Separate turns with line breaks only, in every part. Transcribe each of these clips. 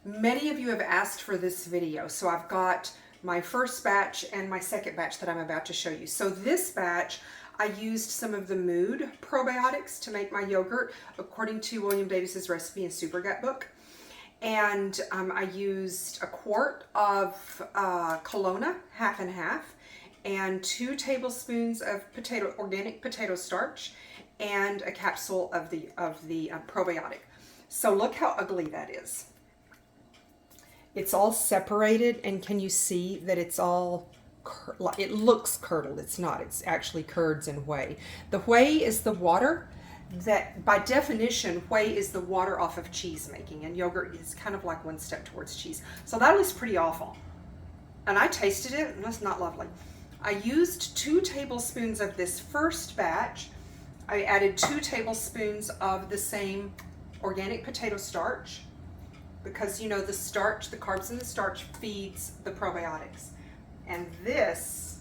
Many of you have asked for this video, so I've got my first batch and my second batch that I'm about to show you. So this batch, I used some of the mood probiotics to make my yogurt according to William Davis's recipe and Supergut book. And I used a quart of Kelowna, half and half, and 2 tablespoons of organic potato starch, and a capsule of the probiotic. So look how ugly that is. It's all separated, and can you see that it's all, it looks curdled. It's not. It's actually curds and whey. The whey is the water that, by definition, whey is the water off of cheese making, and yogurt is kind of like one step towards cheese. So that was pretty awful. And I tasted it, and it's not lovely. I used 2 tablespoons of this first batch. I added 2 tablespoons of the same organic potato starch, because you know the starch, the carbs in the starch feeds the probiotics. And this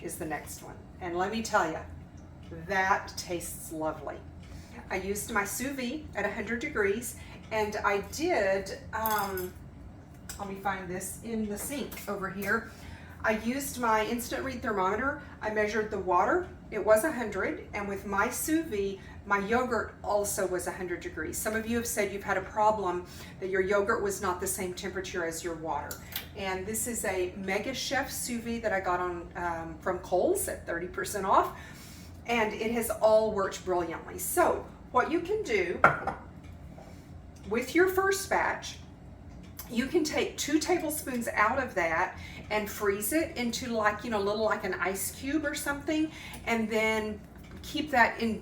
is the next one. And let me tell you, that tastes lovely. I used my sous vide at 100 degrees, and I did, let me find this in the sink over here. I used my instant read thermometer. I measured the water. It was 100, and with my sous vide, my yogurt also was 100 degrees. Some of you have said you've had a problem that your yogurt was not the same temperature as your water. And this is a Mega Chef sous vide that I got on from Kohl's at 30% off, and it has all worked brilliantly. So what you can do with your first batch, you can take 2 tablespoons out of that and freeze it into, like, you know, little like an ice cube or something, and then keep that in,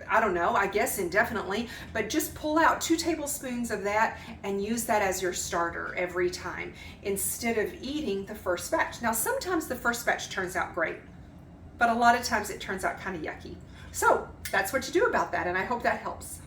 I don't know, I guess indefinitely, but just pull out 2 tablespoons of that and use that as your starter every time instead of eating the first batch. Now, sometimes the first batch turns out great, but a lot of times it turns out kind of yucky. So that's what you do about that, and I hope that helps.